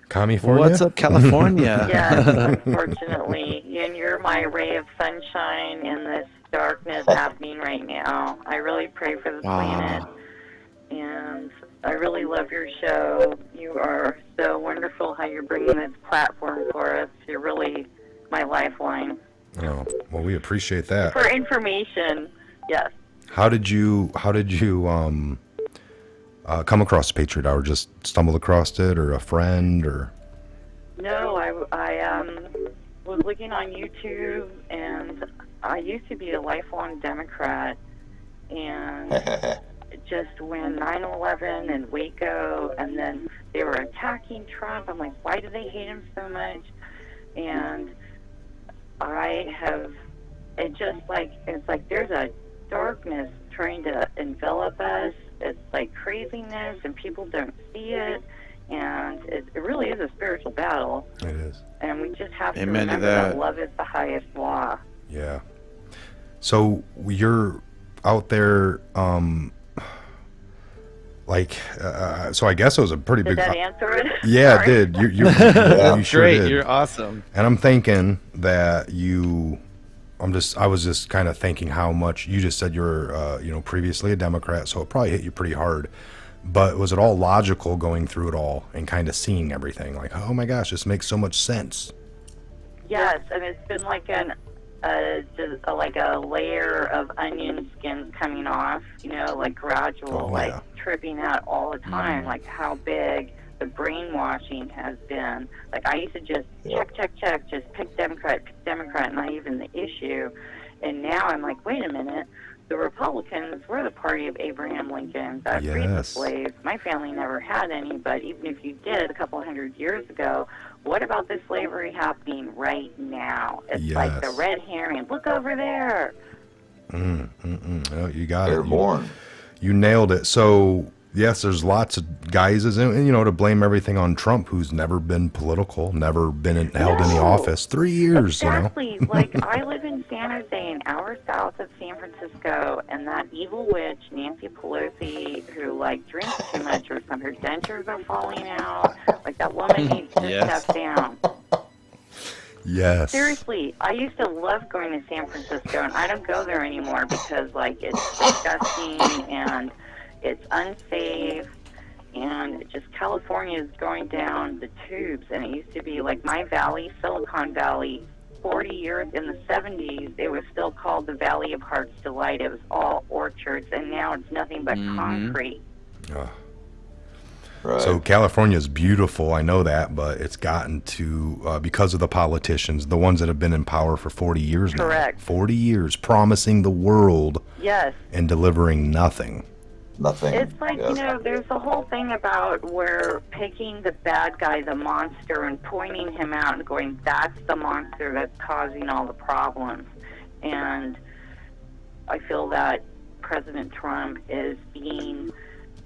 California? What's up, California? Yes, unfortunately. And you're my ray of sunshine in this darkness happening right now. I really pray for the planet. And I really love your show. You are so wonderful how you're bringing this platform for us. You're really my lifeline. Oh, well, we appreciate that. For information, yes. How did you come across Patriot Hour? Just stumbled across it, or a friend, or? No, I was looking on YouTube, and I used to be a lifelong Democrat, and just when 9/11 and Waco, and then they were attacking Trump, I'm like, why do they hate him so much? And it's like there's a darkness trying to envelop us. It's like craziness, and people don't see it, and it really is a spiritual battle. It is. And we just have to Amen to remember that love is the highest law. Yeah. So you're out there, so I guess it was a pretty big. Did that answer it? Yeah, Sorry. it did. You sure Great. did. You're awesome. And I'm thinking that I was just kind of thinking how much you just said you're, previously a Democrat, so it probably hit you pretty hard. But was it all logical going through it all and kind of seeing everything? Like, oh my gosh, this makes so much sense. Yes, and it's been like like a layer of onion skins coming off, like gradual, tripping out all the time, like how big the brainwashing has been. Like I used to just check, just pick Democrat, not even the issue. And now I'm like, wait a minute, the Republicans were the party of Abraham Lincoln that freed the slaves. My family never had any, but even if you did a couple hundred years ago, what about the slavery happening right now? It's like the red herring. Look over there. Oh, you got They're it. born. You nailed it. So, yes, there's lots of guises, and to blame everything on Trump, who's never been political, never been held any office. 3 years, Exactly. Like, I live in San Jose, an hour south of San Francisco, and that evil witch, Nancy Pelosi, who, drinks too much or some her dentures are falling out, that woman needs to step down. Yes. Yes. Seriously, I used to love going to San Francisco, and I don't go there anymore because, like, it's disgusting and it's unsafe, and just California is going down the tubes. And it used to be like my valley, Silicon Valley, 40 years in the 70s, it was still called the Valley of Heart's Delight. It was all orchards, and now it's nothing but concrete. Right. So California is beautiful, I know that, but it's gotten to, because of the politicians, the ones that have been in power for 40 years now. Correct. 40 years, promising the world Yes. and delivering nothing. Nothing. It's like, you know, there's a whole thing about where picking the bad guy, the monster, and pointing him out and going, that's the monster that's causing all the problems. And I feel that President Trump is being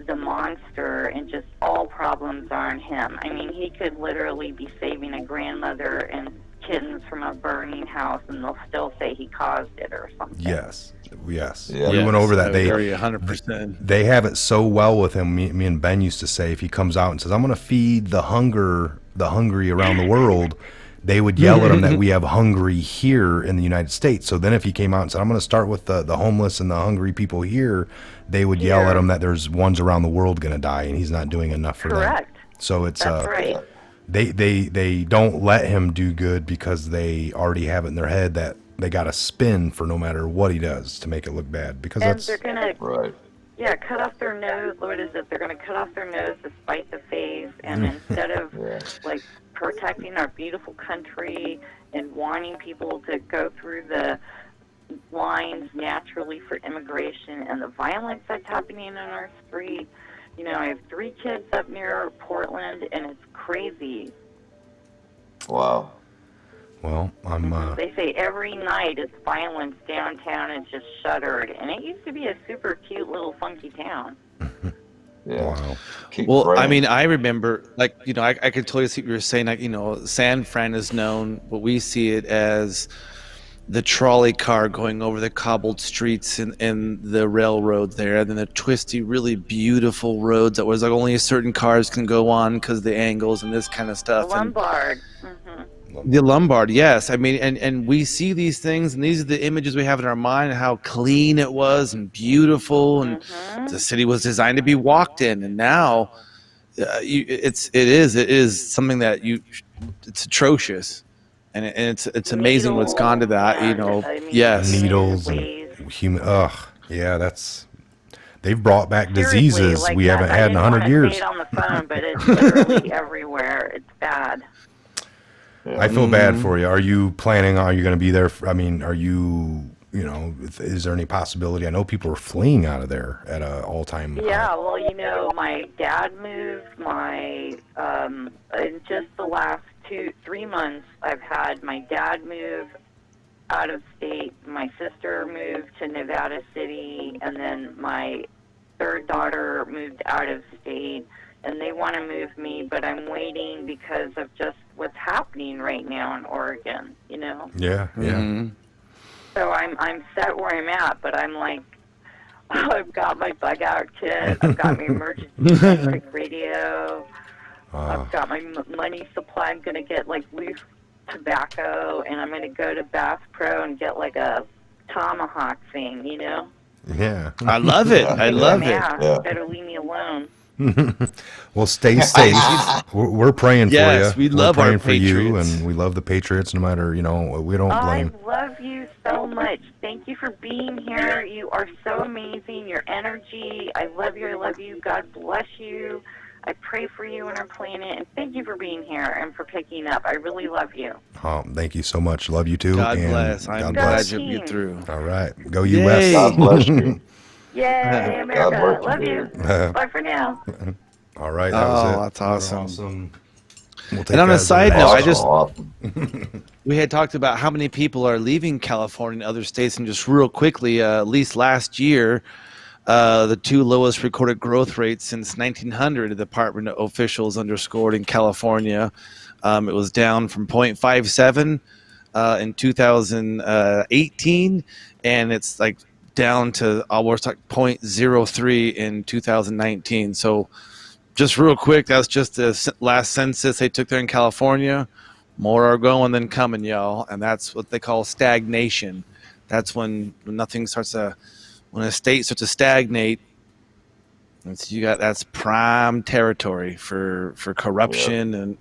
the monster, and just all problems are on him. I mean, he could literally be saving a grandmother and kittens from a burning house, and they'll still say he caused it or something. Yes. Yeah. We went over that. I agree 100%. They have it so well with him. Me and Ben used to say, if he comes out and says, I'm going to feed the hungry around the world, they would yell at him that we have hungry here in the United States. So then if he came out and said, I'm going to start with the homeless and the hungry people here, they would yell at him that there's ones around the world going to die, and he's not doing enough for them. Correct. So it's That's right. They don't let him do good because they already have it in their head that they got to spin for no matter what he does to make it look bad, because And that's they're going to Right. cut off their nose. What is it? They're going to cut off their nose to spite the face, and instead of like protecting our beautiful country and wanting people to go through the lines naturally for immigration and the violence that's happening in our street. You know, I have 3 kids up near Portland, and it's crazy. Wow. well, I'm They say every night it's violence downtown. It's just shuttered, and it used to be a super cute little funky town. Yeah. wow. Keep Well, I praying. mean, I remember, like, you know, I could totally see what you were saying. Like, you know, San Fran is known, but we see it as the trolley car going over the cobbled streets and the railroad there, and then the twisty, really beautiful roads that was like only certain cars can go on because the angles and this kind of stuff. Lombard. The Lombard, yes. I mean, and we see these things, and these are the images we have in our mind, how clean it was and beautiful, and the city was designed to be walked in. And now, it is something that it's atrocious, and it's amazing what's gone to that. You know, yes. Needles and human. They've brought back diseases like we haven't that. had in I 100 didn't years. want to say it on the phone, but it's literally everywhere. It's bad. I feel bad for you. Are you planning? Are you going to be there? I mean, are you? You know, is there any possibility? I know people are fleeing out of there at an all-time. Yeah, well, you know, my dad moved. In just the last 2-3 months, I've had my dad move out of state. My sister moved to Nevada City, and then my third daughter moved out of state. And they want to move me, but I'm waiting because of just what's happening right now in Oregon, you know? Yeah. So I'm set where I'm at, but I'm like, I've got my bug out kit, I've got my emergency electric radio, I've got my money supply. I'm going to get like loose tobacco, and I'm going to go to Bass Pro and get like a tomahawk thing, you know? Yeah. I love it. I love it. Yeah, better leave me alone. Well, stay safe. We're praying for you. Yes, we love We're praying our for you, Patriots. and we love the Patriots. No matter, we don't blame. I love you so much. Thank you for being here. You are so amazing. Your energy. I love you. I love you. God bless you. I pray for you and our planet. And thank you for being here and for picking up. I really love you. Thank you so much. Love you too. God and bless. I'm God glad bless. you'll get through. All right. Go Yay. U.S. God bless you. Yay, America. Love you. Bye for now. All right. That was it. That's awesome. We'll take And on that a as side note, Awesome. we had talked about how many people are leaving California and other states, and just real quickly, at least last year, the 2 lowest recorded growth rates since 1900, the department officials underscored in California. It was down from 0.57 in 2018, and it's like down to almost like 0.03 in 2019. So just real quick, that's just the last census they took there in California. More are going than coming, y'all, and that's what they call stagnation. That's when nothing starts to, when a state starts to stagnate. It's, that's prime territory for corruption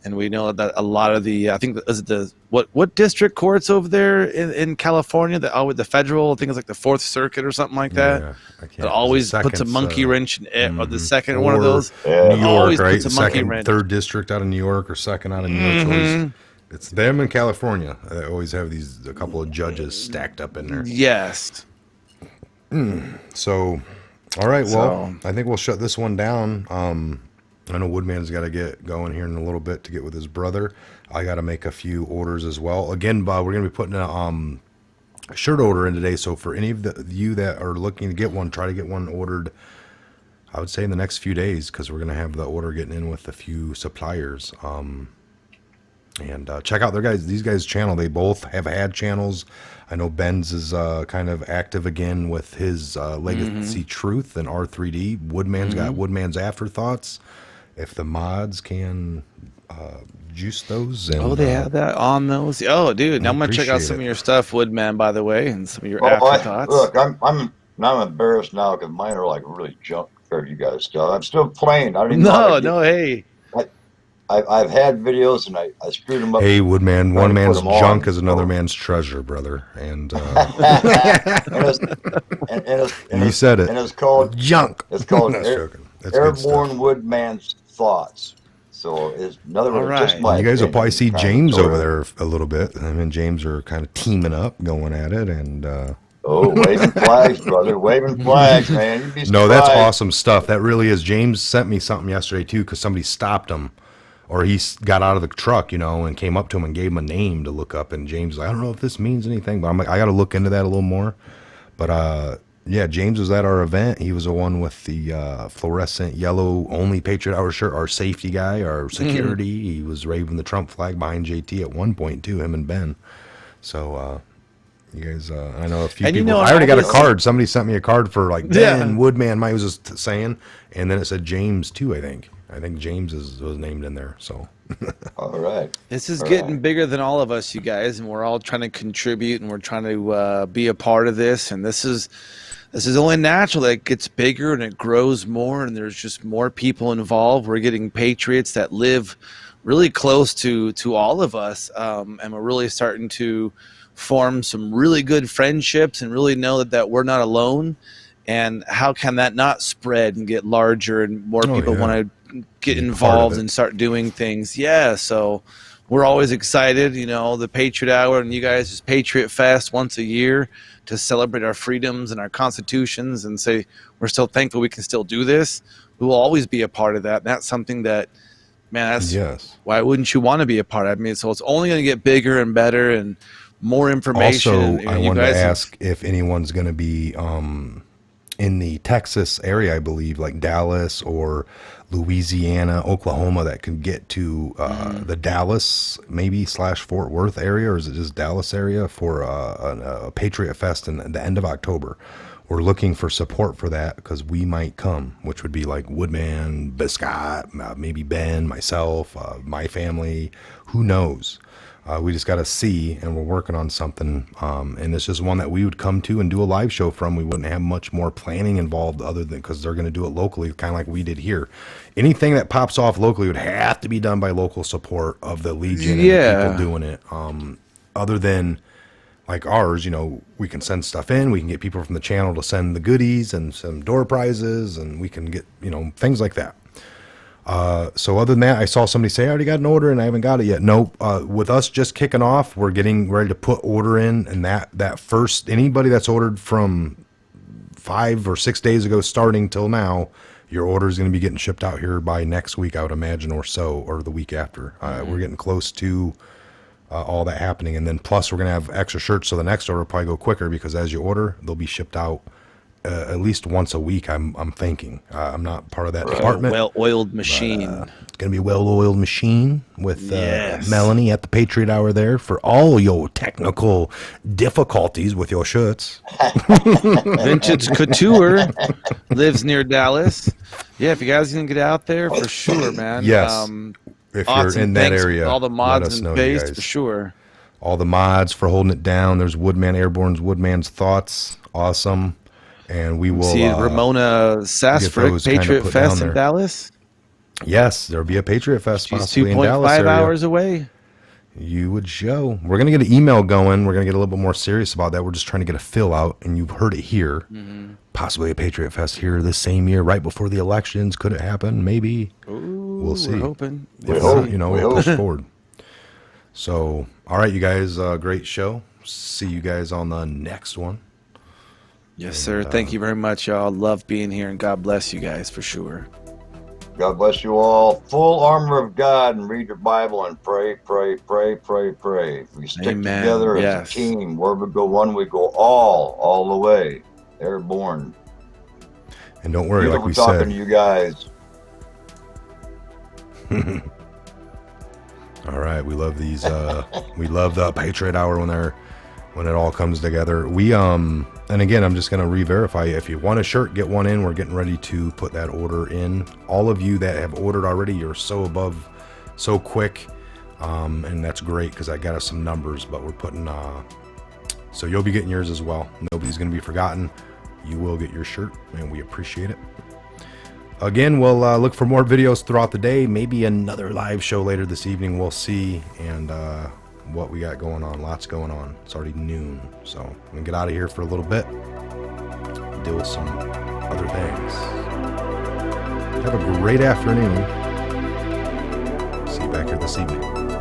and we know that a lot of the I think is it the what district courts over there in California that the federal, I think it's like the 4th Circuit or something like that. Yeah, I can't. That always puts a monkey wrench in it, or the second one of those. New York, always right? puts a monkey Second, wrench. 3rd district out of New York, or 2nd out of New York. It's them in California. They always have a couple of judges stacked up in there. Yes. So, all right. Well, I think we'll shut this one down. I know Woodman's got to get going here in a little bit to get with his brother. I got to make a few orders as well. Again, Bob, we're going to be putting a shirt order in today. So for any of you that are looking to get one, try to get one ordered, I would say in the next few days, because we're going to have the order getting in with a few suppliers. And check out these guys' channel. They both have had channels. I know Ben's is kind of active again with his Legacy Truth and R3D. Woodman's got Woodman's Afterthoughts. If the mods can juice those. And, they have that on those. Oh, dude, now I'm gonna check out some of your stuff, Woodman, by the way, and some of your afterthoughts. Look, I'm embarrassed now because mine are like really junk for you guys stuff. I'm still playing. I don't even know. Hey. I've had videos and I screwed them up. Hey, Woodman, one man's junk is another man's treasure, brother. And, you said it. And it's called junk. It's called Airborne Woodman's Thoughts. So it's another one. Just my you guys will opinion, probably see kind of James story. over there a little bit. Him and James are kind of teaming up, going at it, and waving flags, brother, waving flags, man. You'd be surprised. No, that's awesome stuff. That really is. James sent me something yesterday too, because somebody stopped him, or he got out of the truck, and came up to him and gave him a name to look up. And James was like, I don't know if this means anything, but I'm like, I got to look into that a little more. But yeah, James was at our event. He was the one with the fluorescent yellow only Patriot Hour shirt, our safety guy, our security. He was waving the Trump flag behind JT at one point too, him and Ben. So you guys, I know a few people. I already got a card. Somebody sent me a card for like Ben Woodman. Mike was just saying, and then it said James too. I think James was named in there. So. All right. This is getting bigger than all of us, you guys, and we're all trying to contribute, and we're trying to be a part of this. And this is only natural that it gets bigger and it grows more, and there's just more people involved. We're getting patriots that live really close to all of us, and we're really starting to form some really good friendships and really know that we're not alone. And how can that not spread and get larger and more people want to get involved and start doing things? Yeah, so we're always excited, the Patriot Hour, and you guys just Patriot Fest once a year to celebrate our freedoms and our constitutions and say we're still thankful we can still do this. We will always be a part of that. And that's something that, man, why wouldn't you want to be a part of it? I mean, so it's only going to get bigger and better and more information. Also, I wanted to ask if anyone's going to be in the Texas area, I believe, like Dallas or Louisiana, Oklahoma, that can get to the Dallas maybe / Fort Worth area, or is it just Dallas area for a Patriot Fest in the end of October. We're looking for support for that because we might come, which would be like Woodman, Biscott, maybe Ben, myself, my family, who knows. We just got to see, and we're working on something, and it's just one that we would come to and do a live show from. We wouldn't have much more planning involved other than because they're going to do it locally, kind of like we did here. Anything that pops off locally would have to be done by local support of the Legion and the people doing it. Other than like ours, we can send stuff in. We can get people from the channel to send the goodies and some door prizes, and we can get, things like that. So other than that, I saw somebody say I already got an order and I haven't got it yet. Nope. With us just kicking off, we're getting ready to put order in, and that first, anybody that's ordered from 5 or 6 days ago starting till now, your order is going to be getting shipped out here by next week, I would imagine, or the week after. We're getting close to all that happening, and then plus we're going to have extra shirts, so the next order will probably go quicker because as you order, they'll be shipped out at least once a week. I'm thinking. I'm not part of that department. Well-oiled machine. It's going to be a well-oiled machine with Melanie at the Patriot Hour there for all your technical difficulties with your shirts. Vintage Couture lives near Dallas. Yeah, if you guys can get out there, for sure, man. Yes. if Awesome. you're in that Thanks for area, all the let mods us and know, you paste guys. for sure. All the mods for holding it down. There's Woodman Airborne's Woodman's Thoughts. Awesome. And we will see Ramona those Sasfrick, kind of Patriot put Fest down in there. Dallas. Yes, there'll be a Patriot Fest She's possibly in Dallas 2.5 area. hours away. You would show. We're going to get an email going. We're going to get a little bit more serious about that. We're just trying to get a fill out, and you've heard it here. Possibly a Patriot Fest here this same year, right before the elections. Could it happen? Maybe. Ooh, we'll see. We're hoping. If not, we'll push forward. So, all right, you guys, great show. See you guys on the next one. Yes, sir. Thank you very much, y'all. Love being here, and God bless you guys for sure. God bless you all. Full armor of God, and read your Bible and pray, pray, pray, pray, pray. If we stick Amen. together as Yes. a team, where we go one, we go all the way. Airborne. And don't worry, like we talking said. to you guys. All right, we love these. We love the Patriot Hour when it all comes together. We and again, I'm just gonna re-verify. If you want a shirt, get one in. We're getting ready to put that order in. All of you that have ordered already, you're so quick, and that's great because I got us some numbers. But we're putting, so you'll be getting yours as well. Nobody's gonna be forgotten. You will get your shirt, and we appreciate it. Again, we'll look for more videos throughout the day. Maybe another live show later this evening. We'll see. And what we got going on. Lots going on. It's already noon. So I'm going to get out of here for a little bit. Deal with some other things. Have a great afternoon. See you back here this evening.